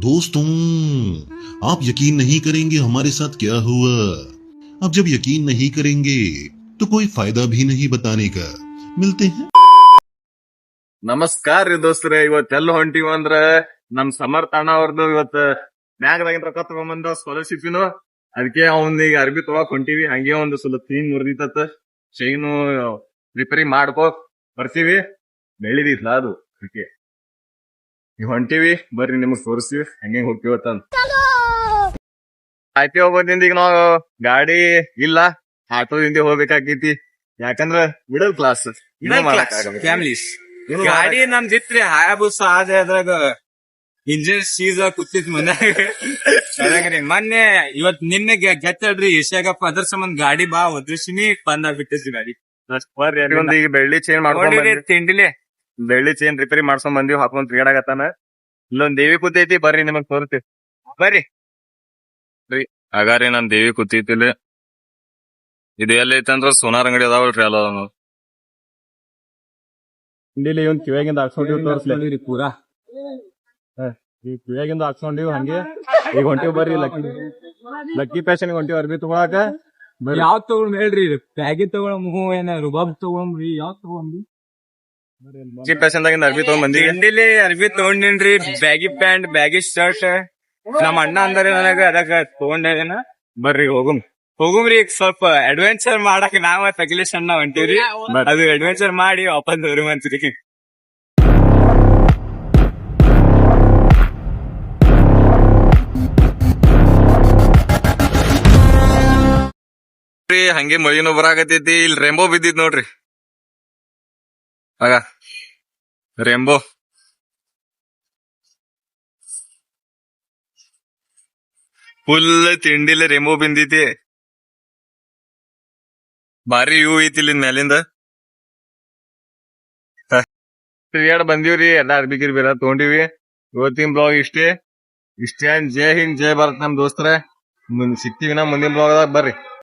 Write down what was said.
दोस्तों, आप यकीन नहीं करेंगे हमारे साथ क्या हुआ। अब जब यकीन नहीं करेंगे तो कोई फायदा भी नहीं बताने का। मिलते हैं। ನಮಸ್ಕಾರ ರೀ ದೋಸ್ತ್ರೆ, ಇವತ್ತೆಲ್ಲ ಹೊಂಟಿವ ಅಂದ್ರ ನಮ್ ಸಮರ್ಥ ಅಣ್ಣ ಅವ್ರದ್ದು ಇವತ್ತ ಬ್ಯಾಂಕ್ದಾಗಿನ ರೊಕ್ಕ ತಗೊಂಬಂದ ಸ್ಕಾಲರ್ಶಿಪ್ನು. ಅದಕ್ಕೆ ಅವ್ನ ಈಗ ಅರ್ಬಿ ತಗೋಕ್ ಹೊಂಟಿವಿ. ಹಂಗೆ ಒಂದು ಸ್ವಲ್ಪ ತೀನ್ ಮುರಿದಿತ್ತ ಚೈನು ರಿಪೇರಿ ಮಾಡ್ಕೋ ಬರ್ತೀವಿ. ಬೆಳಿದಿತ್ಲ ಅದು ಅದಕ್ಕೆ ಈಗ ಹೊಂಟಿವಿ. ಬರ್ರಿ ನಿಮಗ್ ತೋರಿಸ್ತೀವಿ ಹಂಗೆ ಹೋಗ್ತಿವತ್ತಂತ. ಆಯ್ತಿ ಹೋಗೋದಿಂದ ಈಗ ನಾವು ಗಾಡಿ ಇಲ್ಲ, ಆಟೋದಿಂದ ಹೋಗ್ಬೇಕಾಗೈತಿ. ಯಾಕಂದ್ರ ಮಿಡಲ್ ಕ್ಲಾಸ್ ಫ್ಯಾಮಿಲೀಸ್ ಗಾಡಿ ನಮ್ದಿತ್ರಿ ಹಾಯಾಬುಸ ಆದ್ರೆ ಅದ್ರಾಗ ಇಂಜಿನ್ ಸೀಸ್ ಕೂತಿತ್ ಮನ್ಯಾಗ ಮೊನ್ನೆ ನಿನ್ನೆ ಗೆತ್ತಡ್ರಿ ಏಷ್ಯಾಗಪ್ಪ ಅದ್ರ ಸಂಬಂಧ ಗಾಡಿ ಬಾ ಒದ್ರಿಸಿನಿ ಬಂದ್ ಆಗ್ಬಿಟ್ಟೈತಿ ಗಾಡಿ. ಈಗ ಬೆಳ್ಳಿ ಚೇಂಜ್ ಮಾಡ್ಕೊಂಡ್ ತಿಂಡಿಲೆ ಬೆಳ್ಳಿ ಚೇನ್ ರಿಪೇರಿ ಮಾಡ್ಕೊಂಡ್ ಬಂದಿವ್, ಹಾಕೊಂಡ್ ತಿರ್ಗಾಡಕತ್ತಾನ. ಇಲ್ಲೊಂದ್ ದೇವಿ ಕೂತೈತಿ, ಬರ್ರಿ ನಿಮಗ್ ತೋರ್ತೀವಿ. ಬರ್ರಿ ಹಾಗಾರಿ ನಮ್ ದೇವಿ ಕೂತೈತಿಲ್ಲ. ಇದು ಎಲ್ಲ ಐತಂದ್ರ ಸೋನಾರ್ ಅಂಗಡಿ ಅದಾವಲ್ರಿ, ಅಲ್ಲ ಹಿಂಡಿಲಿ ಒಂದ್ ಕಿವ್ಯಾಗಿಂದ ಹಾಕ್ಸ್ಕೊಂಡಿವ್ ತೋರ್ಸ್ಲಿ. ಪೂರಾ ಈ ಕಿವ್ಯಾಗಿಂದ ಹಾಕ್ಸ್ಕೊಂಡಿವ್ ಹಂಗೆ ಈಗ ಹೊಂಟಿವ್. ಬರ್ರಿ ಲಕ್ಕಿ ಫ್ಯಾಷನ್ ಹೊಂಟಿವ್ ಅರ್ಬಿ ತಗೊಳಕ. ಯಾವ್ ತಗೊಂಡ್ ಹೇಳ್ರಿ, ಪ್ಯಾಗಿ ತಗೊಳಮು ಏನ ರುಬಾಬ್ ತಗೊಳಮ್ರಿ, ಯಾವ್ ತಗೊಂಡ್ರಿ? ಲಕ್ಕಿ ಫ್ಯಾಷನ್ ದಾಗಿಂದ ಅರ್ಬಿ ತಗೊಂಡ್ ಬಂದಿ. ತಿಂಡಿಲಿ ಅರ್ಬಿ ತಗೊಂಡಿನ್ರಿ, ಬ್ಯಾಗಿ ಪ್ಯಾಂಟ್ ಬ್ಯಾಗಿ ಶರ್ಟ್. ನಮ್ಮ ಅಣ್ಣ ಅಂದರೆ ನನಗ ಅದಕ್ಕ ತಗೊಂಡೇನ. ಬರ್ರಿ ಹೋಗುಮ್ರಿ. ಈಗ ಸ್ವಲ್ಪ ಅಡ್ವೆಂಚರ್ ಮಾಡಕ್ ನಾವ ತಗಲಿ ಸಣ್ಣ ಹೊಂಟಿವ್ರಿ. ಅದು ಅಡ್ವೆಂಚರ್ ಮಾಡಿ ವಾಪಸ್ ಬರುವಂತ್ರಿ. ಹಂಗೆ ಮಳಿನೂ ಬರಾಕತೈತಿ. ಇಲ್ಲಿ ರೆಂಬೋ ಬಿದ್ದಿದ್ ನೋಡ್ರಿ, ಆಗ ರೆಂಬೋ ಫುಲ್ ತಿಂಡಿಲೆ ರೆಂಬೋ ಬಿಂದೈತಿ. ಬಾರಿ ಇವು ಐತಿ ಇಲ್ಲಿ ಮ್ಯಾಲಿಂದ. ತಿರ್ಗಾಡ್ ಬಂದಿವ್ರಿ, ಎಲ್ಲಾ ಅರ್ಬಿ ಗಿರ್ಬಿ ಎಲ್ಲ ತಗೊಂಡಿವಿ. ಇವತ್ತಿನ ಬ್ಲಾಗ್ ಇಷ್ಟೇ. ಜೈ ಹಿಂದ್ ಜೈ ಭಾರತ್ ನಮ್ ದೋಸ್ತರ. ಸಿಗ್ತೀವಿ ನಾ ಮುಂದಿನ ಬ್ಲಾಗ್ ದಾಗ. ಬರ್ರಿ.